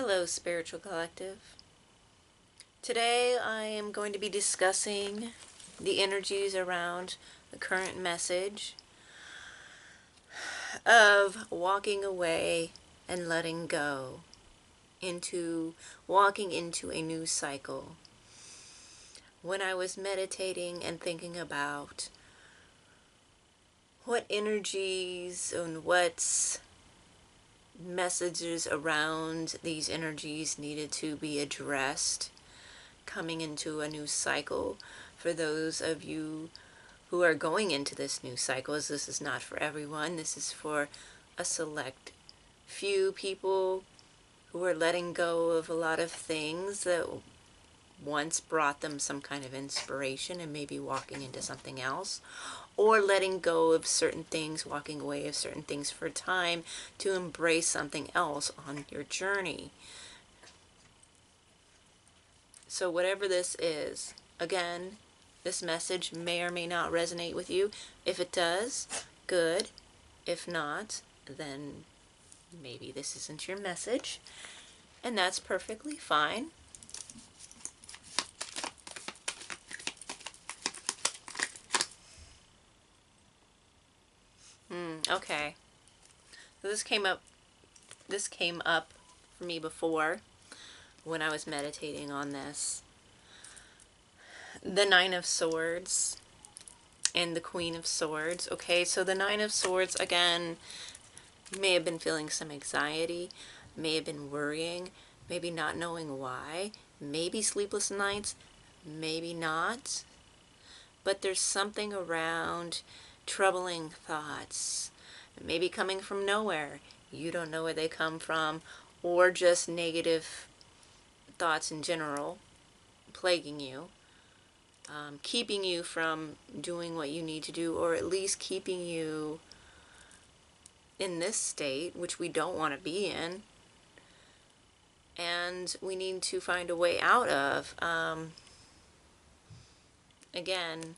Hello, Spiritual Collective. Today I am going to be discussing the energies around the current message of walking away and letting go, into walking into a new cycle. When I was meditating and thinking about what energies and what messages around these energies needed to be addressed, coming into a new cycle for those of you who are going into this new cycle, as this is not for everyone. This is for a select few people who are letting go of a lot of things that once brought them some kind of inspiration and maybe walking into something else, or letting go of certain things, walking away of certain things for a time to embrace something else on your journey. So whatever this is, again, this message may or may not resonate with you. If it does, good. If not, then maybe this isn't your message, and that's perfectly fine. Okay. So this came up for me before when I was meditating on this. The Nine of Swords and the Queen of Swords. Okay, so the Nine of Swords, again, you may have been feeling some anxiety, may have been worrying, maybe not knowing why, maybe sleepless nights, maybe not. But there's something around troubling thoughts, maybe coming from nowhere. You don't know where they come from, or just negative thoughts in general plaguing you, keeping you from doing what you need to do, or at least keeping you in this state, which we don't want to be in, and we need to find a way out of. Again,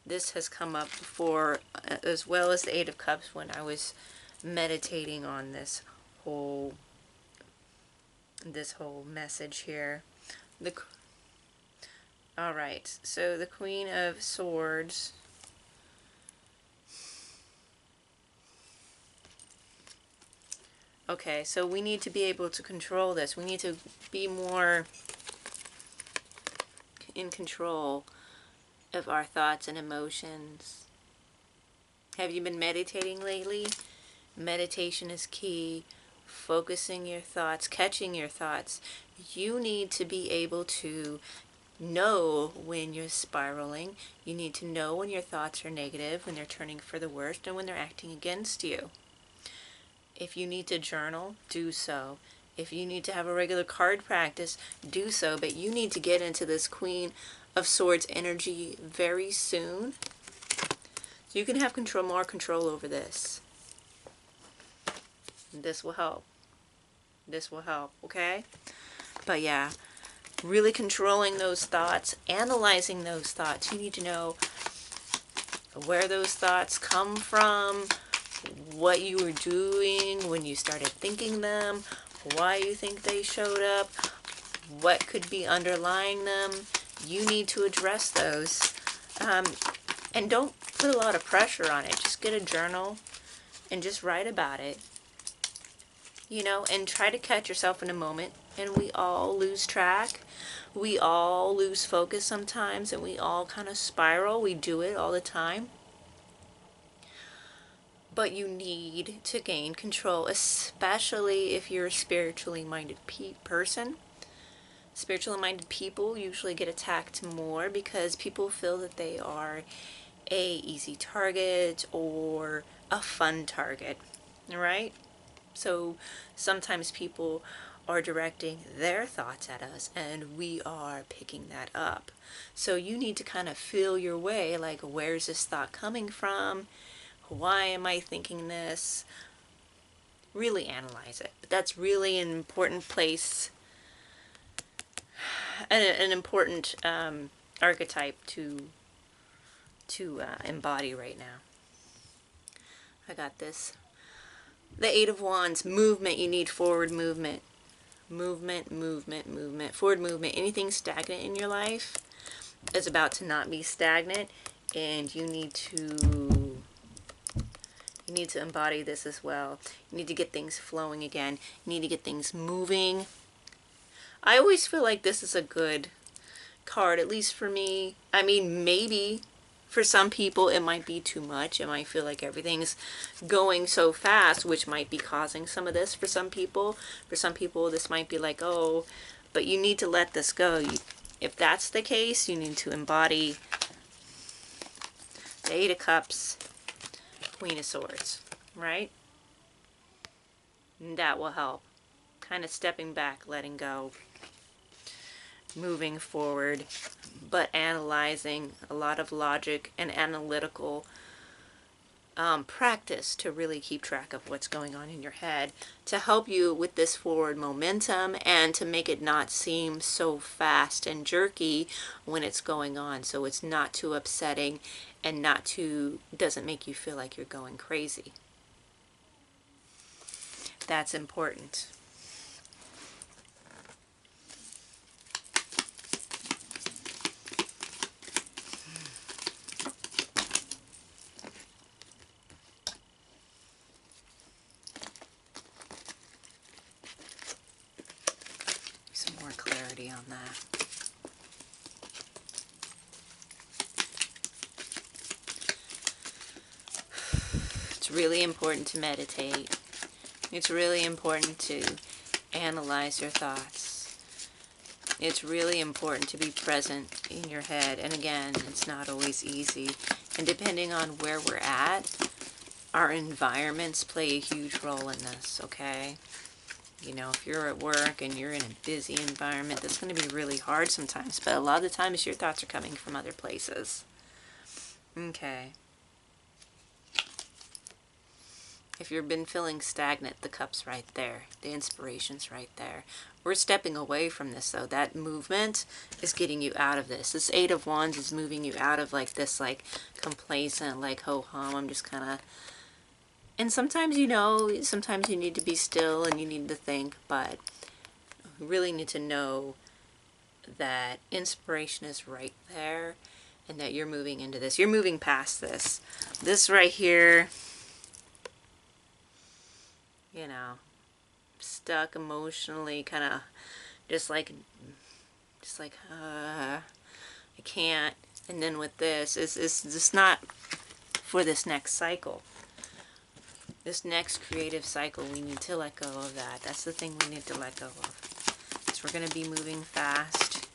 this has come up before, as well as the Eight of Cups, when I was meditating on this whole message here. All right, so the Queen of Swords. Okay, so we need to be able to control this. We need to be more in control of our thoughts and emotions. Have you been meditating lately? Meditation is key. Focusing your thoughts, catching your thoughts. You need to be able to know when you're spiraling. You need to know when your thoughts are negative, when they're turning for the worst, and when they're acting against you. If you need to journal, do so. If you need to have a regular card practice, do so. But you need to get into this Queen of Swords energy very soon, so you can have more control over this. This will help. This will help, okay? But yeah, really controlling those thoughts, analyzing those thoughts. You need to know where those thoughts come from, what you were doing when you started thinking them, why you think they showed up, what could be underlying them. You need to address those. And don't put a lot of pressure on it. Just get a journal and just write about it. You know, and try to catch yourself in a moment. And we all lose track. We all lose focus sometimes, and we all kind of spiral. We do it all the time. But you need to gain control, especially if you're a spiritually minded person. Spiritually minded people usually get attacked more because people feel that they are a easy target or a fun target, right? So sometimes people are directing their thoughts at us and we are picking that up. So you need to kind of feel your way, like, where's this thought coming from? Why am I thinking this? Really analyze it. But that's really an important place, an important archetype to embody right now. I got this. The Eight of Wands, movement. You need forward movement. Movement, movement, movement, forward movement. Anything stagnant in your life is about to not be stagnant, and you need to embody this as well. You need to get things flowing again. You need to get things moving. I always feel like this is a good card, at least for me. I mean, maybe for some people it might be too much. It might feel like everything's going so fast, which might be causing some of this for some people. For some people this might be like, oh, but you need to let this go. If that's the case, you need to embody the Eight of Cups, Queen of Swords, right? And that will help. Kind of stepping back, letting go, moving forward, but analyzing, a lot of logic and analytical practice to really keep track of what's going on in your head, to help you with this forward momentum and to make it not seem so fast and jerky when it's going on, so it's not too upsetting and doesn't make you feel like you're going crazy. That's important. Some more clarity on that. It's really important to meditate. It's really important to analyze your thoughts. It's really important to be present in your head. And again, it's not always easy. And depending on where we're at, our environments play a huge role in this, okay? You know, if you're at work and you're in a busy environment, that's going to be really hard sometimes. But a lot of the times your thoughts are coming from other places. Okay. If you've been feeling stagnant, the cup's right there. The inspiration's right there. We're stepping away from this, though. That movement is getting you out of this. This Eight of Wands is moving you out of like this like complacent, like ho-hum, I'm just kind of... And sometimes, you know, sometimes you need to be still and you need to think, but you really need to know that inspiration is right there and that you're moving into this. You're moving past this. This right here, you know, stuck emotionally, kind of just like I can't. And then with this, it's just not for this next cycle. This next creative cycle, we need to let go of that. That's the thing we need to let go of. Because we're going to be moving fast.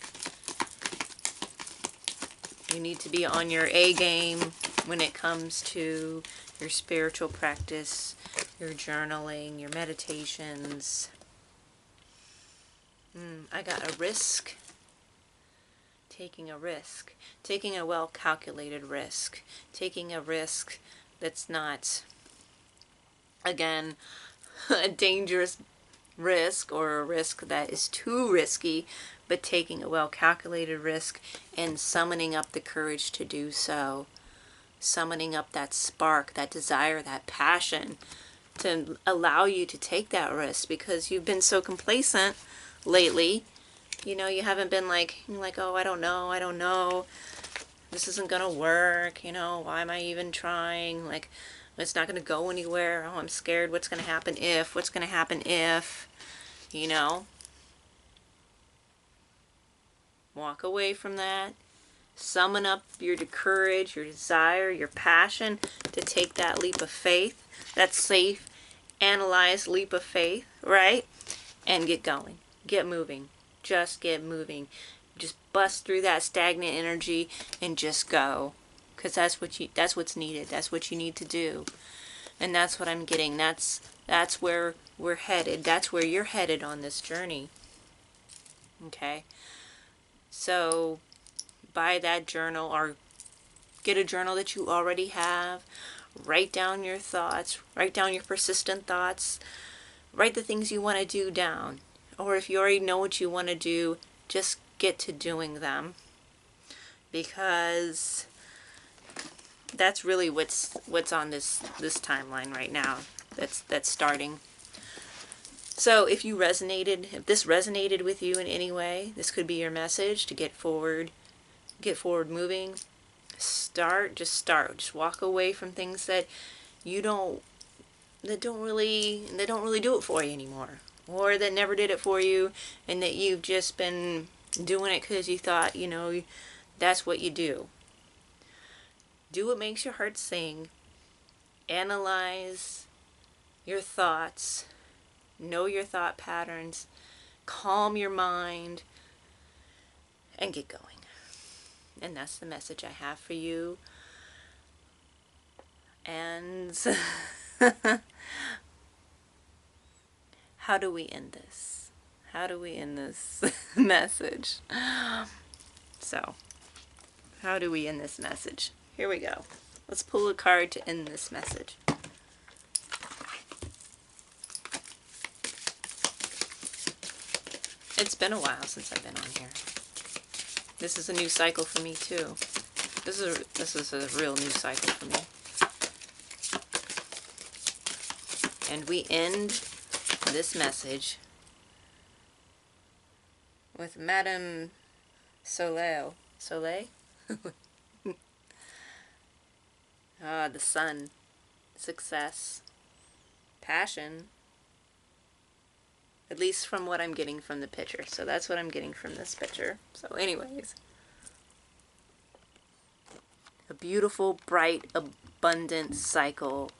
You need to be on your A game when it comes to your spiritual practice, your journaling, your meditations. I got a risk. Taking a risk. Taking a well-calculated risk. Taking a risk that's not... again, a dangerous risk or a risk that is too risky, but taking a well-calculated risk and summoning up the courage to do so. Summoning up that spark, that desire, that passion to allow you to take that risk, because you've been so complacent lately. You know, you haven't been like, oh, I don't know. This isn't going to work. You know, why am I even trying? Like, it's not going to go anywhere. Oh, I'm scared. What's going to happen if? What's going to happen if? You know? Walk away from that. Summon up your courage, your desire, your passion to take that leap of faith. That safe, analyzed leap of faith, right? And get going. Get moving. Just get moving. Just bust through that stagnant energy and just go. Because that's what's needed. That's what you need to do. And that's what I'm getting. That's where we're headed. That's where you're headed on this journey. Okay? So, buy that journal or get a journal that you already have. Write down your thoughts. Write down your persistent thoughts. Write the things you want to do down. Or if you already know what you want to do, just get to doing them. Because that's really what's on this timeline right now. That's starting. So if this resonated with you in any way, this could be your message to get forward moving. Just walk away from things that don't really do it for you anymore, or that never did it for you, and that you've just been doing it because you thought, that's what you do. Do what makes your heart sing. Analyze your thoughts. Know your thought patterns. Calm your mind. And get going. And that's the message I have for you. And how do we end this? How do we end this message? So, how do we end this message? Here we go. Let's pull a card to end this message. It's been a while since I've been on here. This is a new cycle for me too. This is a real new cycle for me. And we end this message with Madame Soleil. Soleil? The sun. Success. Passion. At least from what I'm getting from the picture. So that's what I'm getting from this picture. So anyways. A beautiful, bright, abundant cycle